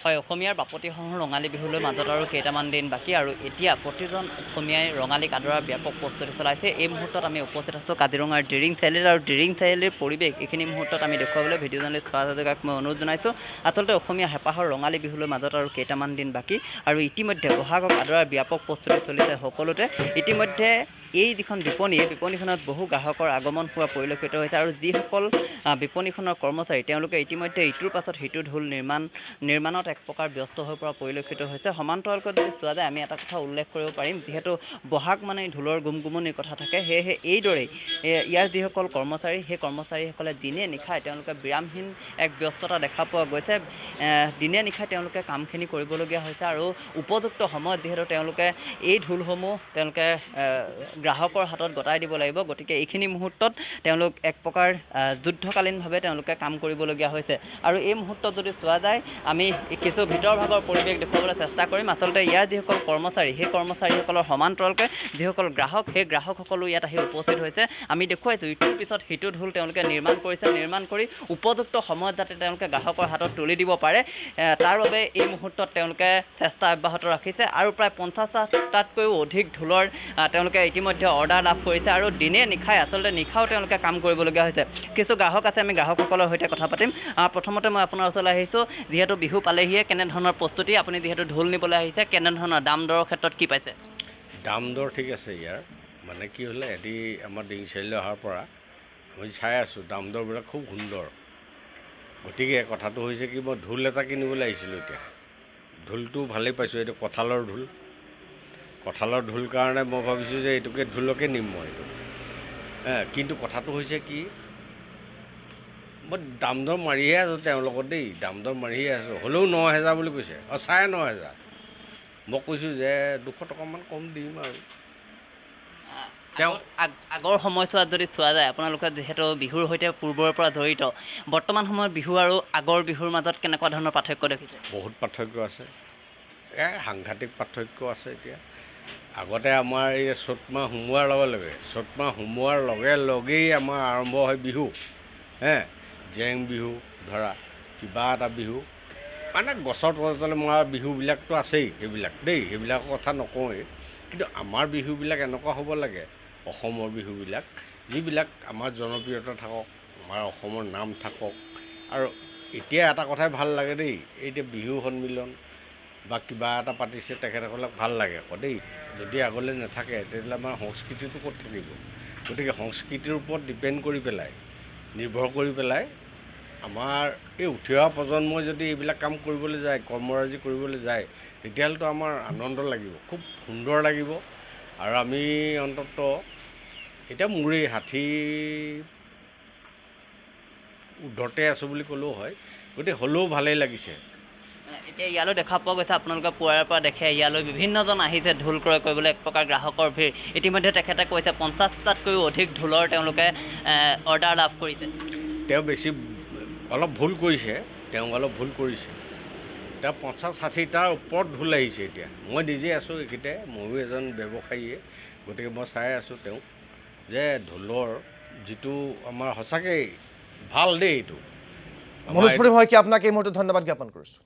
হয়, অসমীয়াৰ বাপতিসাহোন ৰঙালী বিহুলৈ মাজত আৰু কেইটামান দিন বাকী আৰু এতিয়া প্ৰতিজন অসমীয়াই ৰঙালীক আদৰাৰ ব্যাপক প্ৰস্তুতি চলাইছে। এই মুহূৰ্তত আমি উপস্থিত আছোঁ কাজিৰঙাৰ দিৰিং চাৰিআলিত আৰু দিৰিং চাৰিআলিৰ পৰিৱেশ এইখিনি মুহূৰ্তত আমি দেখুৱাবলৈ ভিডিঅ' জাৰ্নেলিষ্ট স্বৰাজ হাজৰিকাক মই অনুৰোধ জনাইছোঁ। আচলতে অসমীয়া হেঁপাহৰ ৰঙালী বিহুলৈ মাজত আৰু কেইটামান দিন বাকী আৰু ইতিমধ্যে বহাগক আদৰাৰ ব্যাপক প্ৰস্তুতি চলিছে সকলোতে। ইতিমধ্যে এই যিখন বিপণী এই বিপণীখনত বহু গ্ৰাহকৰ আগমন হোৱা পৰিলক্ষিত হৈছে আৰু যিসকল বিপণীখনৰ কৰ্মচাৰী তেওঁলোকে ইতিমধ্যে ইটোৰ পাছত সিটো ঢোল নিৰ্মাণত এক প্ৰকাৰ ব্যস্ত হৈ পৰা পৰিলক্ষিত হৈছে। সমান্তৰালকৈ যদি চোৱা যায় আমি এটা কথা উল্লেখ কৰিব পাৰিম, যিহেতু বহাগ মানে ঢোলৰ গুমগুমনিৰ কথা থাকে, সেয়েহে এইদৰেই ইয়াৰ যিসকল কৰ্মচাৰী সেই কৰ্মচাৰীসকলে দিনে নিশাই তেওঁলোকে বিৰামহীন এক ব্যস্ততা দেখা পোৱা গৈছে। দিনে নিশাই তেওঁলোকে কামখিনি কৰিবলগীয়া হৈছে আৰু উপযুক্ত সময়ত যিহেতু তেওঁলোকে এই ঢোলসমূহ তেওঁলোকে গ্ৰাহকৰ হাতত গতাই দিব লাগিব, গতিকে এইখিনি মুহূৰ্তত তেওঁলোক এক প্ৰকাৰ যুদ্ধকালীনভাৱে তেওঁলোকে কাম কৰিবলগীয়া হৈছে। আৰু এই মুহূৰ্তত যদি চোৱা যায় আমি কিছু ভিতৰ ভাগৰ পৰিৱেশ দেখুৱাবলৈ চেষ্টা কৰিম। আচলতে ইয়াৰ যিসকল কৰ্মচাৰী সেই কৰ্মচাৰীসকলৰ সমান্তৰালকৈ যিসকল গ্ৰাহক সেই গ্ৰাহকসকলো ইয়াত আহি উপস্থিত হৈছে। আমি দেখুৱাইছোঁ ইটোৰ পিছত সিটো ঢোল তেওঁলোকে নিৰ্মাণ কৰিছে, নিৰ্মাণ কৰি উপযুক্ত সময়ত যাতে তেওঁলোকে গ্ৰাহকৰ হাতত তুলি দিব পাৰে তাৰ বাবে এই মুহূৰ্তত তেওঁলোকে চেষ্টা অব্যাহত ৰাখিছে আৰু প্ৰায় 50টাতকৈও অধিক ঢোলৰ তেওঁলোকে ইতিমধ্যে অৰ্ডাৰ লাভ কৰিছে আৰু দিনে নিশাই আচলতে নিশাও তেওঁলোকে কাম কৰিবলগীয়া হৈছে। কিছু গ্ৰাহক আছে, আমি গ্ৰাহকসকলৰ সৈতে কথা পাতিম। প্ৰথমতে মই আপোনাৰ ওচৰলৈ আহিছোঁ, যিহেতু বিহু পালেহিয়ে কেনেধৰণৰ প্ৰস্তুতি, আপুনি যিহেতু ঢোল নিবলৈ আহিছে কেনেধৰণৰ দাম দৰৰ ক্ষেত্ৰত কি পাইছে? দাম দৰ ঠিক আছে। ইয়াৰ মানে কি হ'লে এটি আমাৰ দিৰিং চাৰিআলি অহাৰ পৰা আমি চাই আছোঁ দাম দৰবিলাক খুব সুন্দৰ। গতিকে কথাটো হৈছে কি, মই ঢোল এটা কিনিবলৈ আহিছিলোঁ। এতিয়া ঢোলটো ভালেই পাইছোঁ, এইটো কঁঠালৰ ঢোল। কঁঠালৰ ঢোল কাৰণে মই ভাবিছোঁ যে এইটোকে ঢোলকে নিম মই এইটো। কিন্তু কথাটো হৈছে কি, মই দাম দৰ মাৰিহে আছোঁ তেওঁৰ লগত দেই, দাম দৰ মাৰিহে আছোঁ। হ'লেও 9,000 বুলি কৈছে, 9,500। মই কৈছোঁ যে 200 টকামান কম দিম আৰু তেওঁ আগৰ সময়ছোৱাত যদি চোৱা যায় আপোনালোকে যিহেতু বিহুৰ সৈতে পূৰ্বৰে পৰা জড়িত, বৰ্তমান সময়ত বিহু আৰু আগৰ বিহুৰ মাজত কেনেকুৱা ধৰণৰ পাৰ্থক্য দেখিছে? বহুত পাৰ্থক্য আছে, সাংঘাতিক পাৰ্থক্য আছে। এতিয়া আগতে আমাৰ এই চ'ত মাহ সোমোৱাৰ লগে লগেই আমাৰ আৰম্ভ হয় বিহু। জেং বিহু ধৰা কিবা এটা বিহু মানে গছৰ তলে মৰা বিহুবিলাকতো আছেই, সেইবিলাকৰ কথা নকওঁৱেই। কিন্তু আমাৰ বিহুবিলাক এনেকুৱা হ'ব লাগে, অসমৰ বিহুবিলাক যিবিলাক আমাৰ জনপ্ৰিয়তা থাকক, আমাৰ অসমৰ নাম থাকক। আৰু এতিয়া এটা কথাই ভাল লাগে দেই, এতিয়া বিহু সন্মিলন বা কিবা এটা পাতিছে তেখেতসকলক ভাল লাগে আকৌ দেই। যদি আগলৈ নাথাকে তেতিয়াহ'লে আমাৰ সংস্কৃতিটো ক'ত থাকিব? গতিকে সংস্কৃতিৰ ওপৰত ডিপেণ্ড কৰি পেলাই, নিৰ্ভৰ কৰি পেলাই আমাৰ এই উঠি অহা প্ৰজন্মই যদি এইবিলাক কাম কৰিবলৈ যায়, কৰ্মৰাজি কৰিবলৈ যায়, তেতিয়াহ'লেতো আমাৰ আনন্দ লাগিব, খুব সুন্দৰ লাগিব। আৰু আমি অন্ততঃ এতিয়া মোৰেই 60 ঊৰ্ধতে আছোঁ বুলি ক'লেও হয়, গতিকে হ'লেও ভালেই লাগিছে। এতিয়া ইয়ালৈ দেখা পোৱা গৈছে, আপোনালোকে পুৱাৰে পৰা দেখে ইয়ালৈ বিভিন্নজন আহিছে ঢোল ক্ৰয় কৰিবলৈ, এক প্ৰকাৰ গ্ৰাহকৰ ভিৰ। ইতিমধ্যে তেখেতে কৈছে 50টাতকৈও অধিক ঢোলৰ তেওঁলোকে অৰ্ডাৰ লাভ কৰিছে। তেওঁ অলপ ভুল কৰিছে, তেওঁ 50-60টাৰ ওপৰত ঢোল আহিছে। এতিয়া মই নিজে আছোঁ এইখিনিতে, ময়ো এজন ব্যৱসায়ীয়ে, গতিকে মই চাই আছোঁ তেওঁ যে ঢোলৰ যিটো আমাৰ সঁচাকৈ ভাল দেই। এইটো মনোজ পৰিম হয় কি আপোনাক এই মুহূৰ্তত ধন্যবাদ জ্ঞাপন কৰিছোঁ।